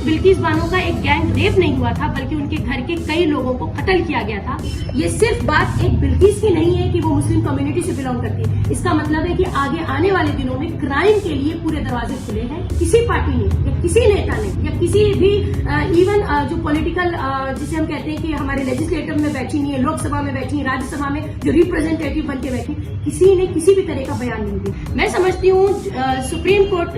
बिल्किस बानो का एक gang rape नहीं हुआ था, बल्कि उनके घर के कई लोगों को कत्ल किया गया था। ये सिर्फ बात एक बिल्किस की नहीं है कि वो मुस्लिम कम्युनिटी से बिलोंग करती है। इसका मतलब है कि आगे आने वाले दिनों में क्राइम के लिए पूरे दरवाजे खुले हैं। किसी पार्टी ने या किसी नेता ने या किसी भी इवन जो पॉलिटिकल जिसे हम कहते हैं कि हमारे लेजिस्लेटिव में बैठी नहीं है, लोकसभा में बैठी, राज्यसभा में जो रिप्रेजेंटेटिव बन के बैठी, किसी ने किसी भी तरह का बयान नहीं दिया। मैं समझती हूँ सुप्रीम कोर्ट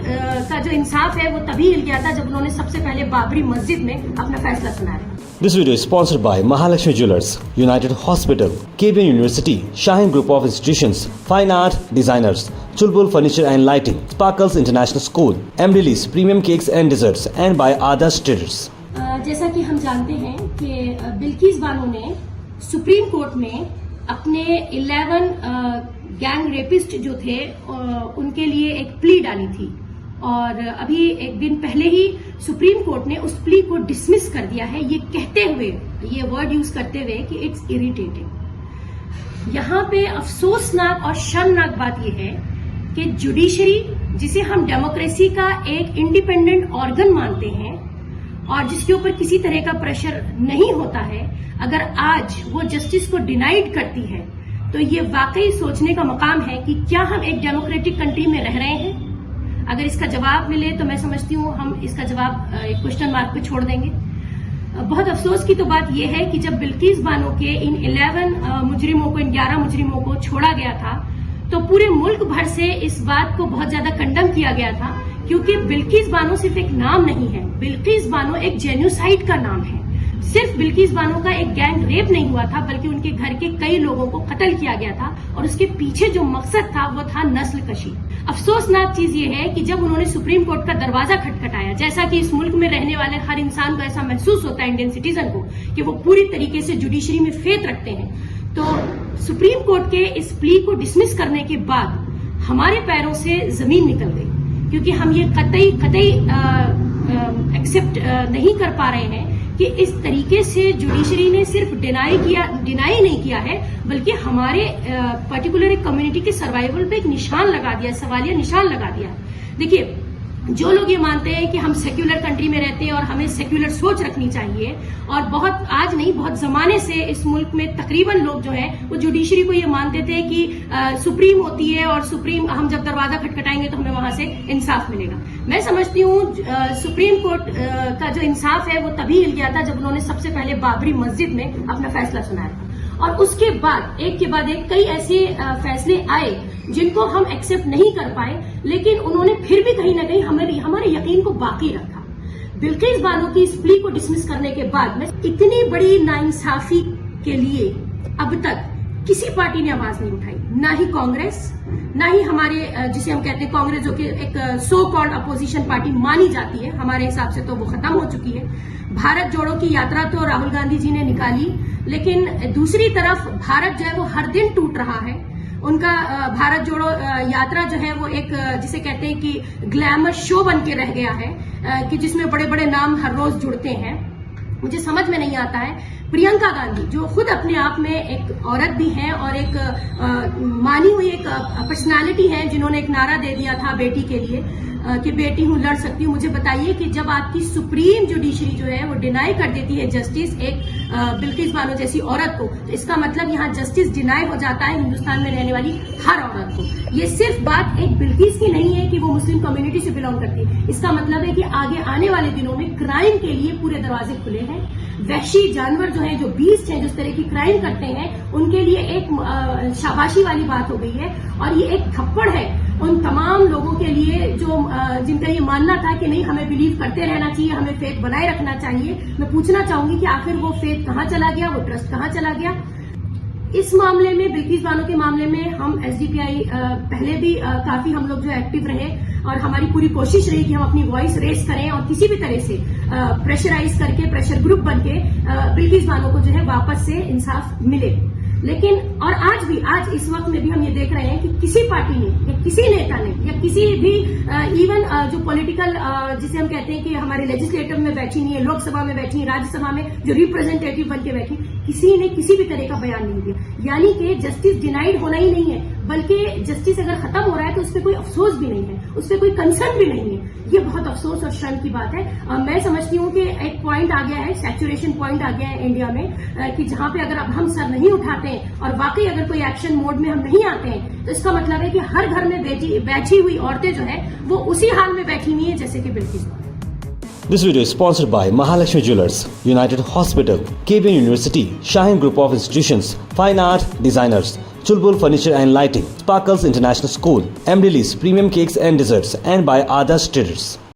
का जो इंसाफ है वो तभी हिल गया था जब उन्होंने सबसे पहले बाबरी मस्जिद में अपना फैसला सुनाया। This video is sponsored by Mahalakshmi Jewelers, United Hospital, KBN University, Shaheen Group of Institutions, Fine Art Designers, Chulbul Furniture and Lighting, Sparkles International School, Amrilis Premium Cakes and Desserts, and by Adas Traders. जैसा कि हम जानते हैं कि बिल्किस बानो ने supreme court में अपने 11 gang rapist जो थे उनके लिए एक प्ली डाली थी, और अभी एक दिन पहले ही सुप्रीम कोर्ट ने उस प्ली को डिसमिस कर दिया है, ये कहते हुए, ये वर्ड यूज करते हुए कि इट्स इरिटेटिंग। यहाँ पे अफसोसनाक और शर्मनाक बात यह है कि जुडिशरी, जिसे हम डेमोक्रेसी का एक इंडिपेंडेंट ऑर्गन मानते हैं और जिसके ऊपर किसी तरह का प्रेशर नहीं होता है, अगर आज वो जस्टिस को डिनाइड करती है तो ये वाकई सोचने का मकाम है कि क्या हम एक डेमोक्रेटिक कंट्री में रह रहे हैं। अगर इसका जवाब मिले तो मैं समझती हूँ हम इसका जवाब एक क्वेश्चन मार्क पे छोड़ देंगे। बहुत अफसोस की तो बात यह है कि जब बिल्किस बानो के इन 11 मुजरिमों को, इन 11 मुजरिमों को छोड़ा गया था तो पूरे मुल्क भर से इस बात को बहुत ज्यादा कंडम किया गया था, क्योंकि बिल्किस बानो सिर्फ एक नाम नहीं है, बिल्किस बानो एक जेन्युसाइड का नाम है। सिर्फ बिल्किस बानो का एक गैंग रेप नहीं हुआ था, बल्कि उनके घर के कई लोगों को कत्ल किया गया था, और उसके पीछे जो मकसद था वो था नस्ल कशी। अफसोसनाक चीज ये है कि जब उन्होंने सुप्रीम कोर्ट का दरवाजा खटखटाया, जैसा कि इस मुल्क में रहने वाले हर इंसान को ऐसा महसूस होता है, इंडियन सिटीजन को, कि वो पूरी तरीके से जुडिशरी में फेथ रखते हैं, तो सुप्रीम कोर्ट के इस प्ली को डिसमिस करने के बाद हमारे पैरों से जमीन निकल गई, क्योंकि हम ये कतई एक्सेप्ट नहीं कर पा रहे हैं कि इस तरीके से जुडिशरी ने सिर्फ डिनाई नहीं किया है, बल्कि हमारे पर्टिकुलर एक कम्युनिटी के सर्वाइवल पे एक निशान लगा दिया, सवालिया निशान लगा दिया। देखिए, जो लोग ये मानते हैं कि हम सेक्युलर कंट्री में रहते हैं और हमें सेक्युलर सोच रखनी चाहिए, और बहुत आज नहीं बहुत जमाने से इस मुल्क में तकरीबन लोग जो है वो जुडिशरी को ये मानते थे कि सुप्रीम होती है और सुप्रीम, हम जब दरवाजा खटखटाएंगे तो हमें वहां से इंसाफ मिलेगा। मैं समझती हूँ सुप्रीम कोर्ट का जो इंसाफ है वो तभी हिल गया था जब उन्होंने सबसे पहले बाबरी मस्जिद में अपना फैसला सुनाया था, और उसके बाद एक के बाद एक कई ऐसे फैसले आए जिनको हम एक्सेप्ट नहीं कर पाए, लेकिन उन्होंने फिर भी कहीं ना कहीं हमारे यकीन को बाकी रखा। बिल्किस बानो की इस प्ली को डिसमिस करने के बाद में इतनी बड़ी नाइंसाफी के लिए अब तक किसी पार्टी ने आवाज नहीं उठाई, ना ही कांग्रेस, ना ही हमारे जिसे हम कहते हैं कांग्रेस, जो कि एक सो कॉल्ड अपोजिशन पार्टी मानी जाती है, हमारे हिसाब से तो वो खत्म हो चुकी है। भारत जोड़ो की यात्रा तो राहुल गांधी जी ने निकाली, लेकिन दूसरी तरफ भारत जो है वो हर दिन टूट रहा है। उनका भारत जोड़ो यात्रा जो है वो एक जिसे कहते हैं कि ग्लैमर शो बन के रह गया है, कि जिसमें बड़े बड़े नाम हर रोज जुड़ते हैं। मुझे समझ में नहीं आता है प्रियंका गांधी, जो खुद अपने आप में एक औरत भी हैं और एक मानी हुई एक पर्सनालिटी है, जिन्होंने एक नारा दे दिया था बेटी के लिए कि बेटी हूं, लड़ सकती हूं। मुझे बताइए कि जब आपकी सुप्रीम जुडिशरी जो है वो डिनाई कर देती है जस्टिस एक बिल्किस बानो जैसी औरत को, तो इसका मतलब यहाँ जस्टिस डिनाई हो जाता है हिंदुस्तान में रहने वाली हर औरत को। ये सिर्फ बात एक बिल्किस की नहीं है कि वो मुस्लिम कम्युनिटी से बिलोंग करती है, इसका मतलब है कि आगे आने वाले दिनों में क्राइम के लिए पूरे दरवाजे खुले हैं। वहशी जानवर जो है, जो बीस्ट हैं, जो इस तरह की क्राइम करते हैं, उनके लिए एक शाबाशी वाली बात हो गई है, और ये एक थप्पड़ है उन तमाम लोगों के लिए जो जिनका ये मानना था कि नहीं, हमें बिलीव करते रहना चाहिए, हमें फेथ बनाए रखना चाहिए। मैं पूछना चाहूंगी कि आखिर वो फेथ कहाँ चला गया, वो ट्रस्ट कहाँ चला गया। इस मामले में, बिल्किस बानो के मामले में, हम एसडीपीआई पहले भी काफी हम लोग जो एक्टिव रहे, और हमारी पूरी कोशिश रही कि हम अपनी वॉइस रेस करें और किसी भी तरह से प्रेशराइज करके, प्रेशर ग्रुप बनके बिल्किस बानो को जो है वापस से इंसाफ मिले। लेकिन और आज इस वक्त में भी हम ये देख रहे हैं कि किसी पार्टी ने या किसी नेता ने या किसी भी इवन जो पॉलिटिकल जिसे हम कहते हैं कि हमारे लेजिस्लेटिव में बैठी नहीं है, लोकसभा में बैठी, राज्यसभा में जो रिप्रेजेंटेटिव बन के बैठी, किसी ने किसी भी तरह का बयान नहीं दिया। यानी कि जस्टिस डिनाइड होना ही नहीं है, बल्कि जस्टिस अगर खत्म हो रहा है तो उस पर कोई अफसोस भी नहीं है, उस पर कोई कंसर्न भी नहीं है। ये बहुत अफसोस और शर्म की बात है। मैं समझती हूँ कि एक पॉइंट आ गया है, सैचुरेशन पॉइंट आ गया है इंडिया में, कि जहां पे अगर अब हम सर नहीं उठाते हैं और वाकई अगर कोई एक्शन मोड में हम नहीं आते हैं तो इसका मतलब है कि हर घर में बैठी हुई औरतें जो है वो उसी हाल में बैठी हुई है जैसे कि Bilkis Bano. This video is sponsored by Mahalakshmi Jewelers, United Hospital, KBN University, Shaheen Group of Institutions, Fine Art Designers, Chulbul Furniture and Lighting, Sparkles International School, Emily Premium Cakes and Desserts, and by Adarsh Traders.